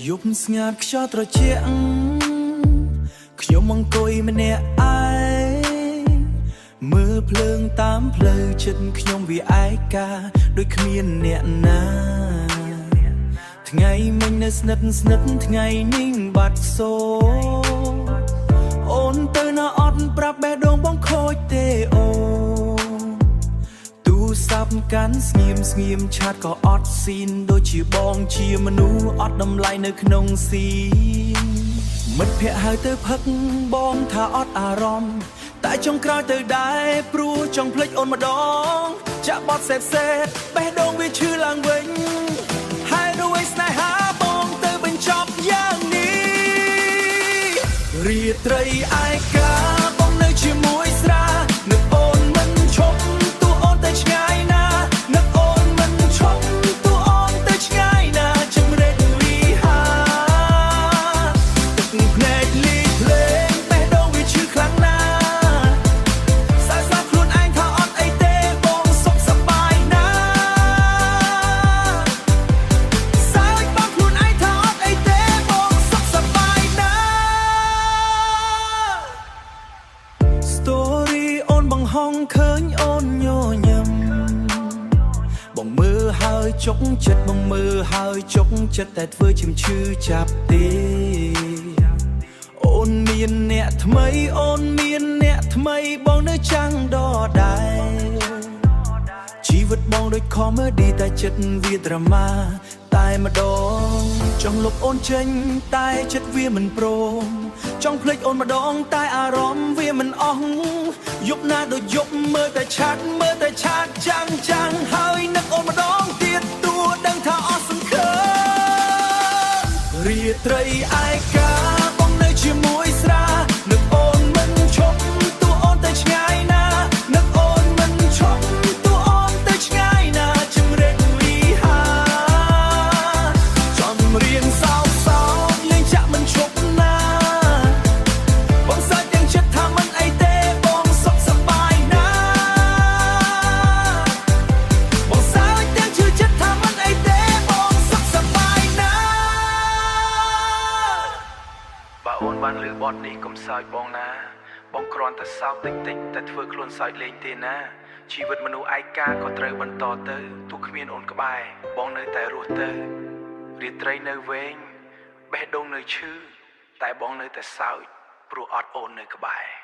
យប់ស្ងាត់ខ្យល់ត្រជាក់ខ្ញុំអង្គុយម្នាក់ឯងមើលភ្លើងតាមផ្លូវចិត្តខ្ញុំវាឯកាដូចគ្មានអ្នកណាថ្ងៃមិញនៅស្និទ្ធថ្ងៃនេះបាត់សូអូនទៅណាអត់ប្រាប់បេះដូងបងខូចទេអូទូរស័ព្ទកាន់ស្ងៀមឆាតក៏អត់ស៊ីនដូចជាបងជាមនុស្សអត់តម្លៃនៅក្នុងស៊ីមិត្តភ័ក្តិហៅទៅផឹកបងថាអត់អារម្មណ៍តែចុងក្រោយទៅដែរព្រោះចង់ភ្លេចអូនម្ដងចាក់បត់សេតបេះដូងវាឈឺឡើងវិញហើយរួយស្នេហាបងទៅបញ្ចប់យ៉ាងនេះរាត្រីឯកាបងនៅជាមួយស្រានឹកអូនមិនឈប់ទូអូនទៅឆ្ងាយណានឹកអូនមិនឈប់ទូអូនទៅឆ្ងាយណាជម្រេចលីហាទឹកភ្នែកលីភ្លេងបេះដូងវាឈឺខ្លាំងណាសើចស្លាប់ខ្លួនឯងថាអត់អីទេបងសុខសប្បាយណាសើចបងខ្លួនឯងថាអត់អីទេបងសុខសប្បាយណា Story អូនបង្ហងឃើញអូនញញឹមបងមើលហើយចុកចិត្តបងមើលហើយចុកចិត្តតែធ្វើជាឈឺចាប់ទេអូនមានអ្នកថ្មីអូនមានអ្នកថ្មីបងនៅចាំងដដែលជីវិតបងដូច comedy តែចិត្តវាដ្រាម៉ាតែម្ដងចង់លុបអូនចេញតែចិត្តវាមិនព្រមចង់ភ្លេចអូនម្ដងតែអារម្មណ៍វាមិនអស់យប់ណាដូចយប់មើលតែឆាតចាំងហើយនឹកអូនម្ដងទៀតទោះដឹងថាអស់សង្ឃឹមរាត្រីឯកាបងនៅជាមួយស្រានឹកអូនមិនឈប់ទោះអូនទៅឆ្ងាយណានឹកអូនមិនឈប់ទោះអូនទៅឆ្ងាយណាជម្រេចលីហាចំរៀងសោកលេងចាក់មិនឈប់ណាបងសើចទាំងចិត្តថាមិនអីទេបងសុខសប្បាយណាបងសើចទាំងជឿចិត្តថាមិនអីទេបងសុខសប្បាយណាបើអូនបានឮបទនេះកុំសើចបងណាបងគ្រាន់តែសោកតិចតែធ្វើខ្លួនសើចលេងទេណាជីវិតមនុស្សឯកាក៏ត្រូវបន្តទៅទោះគ្មានអូនក្បែរបងនៅតែរស់ទៅរាត្រីនៅវែងបេះដូងនៅឈឺតែបងនៅតែសើចព្រោះអត់អូននៅក្បែរ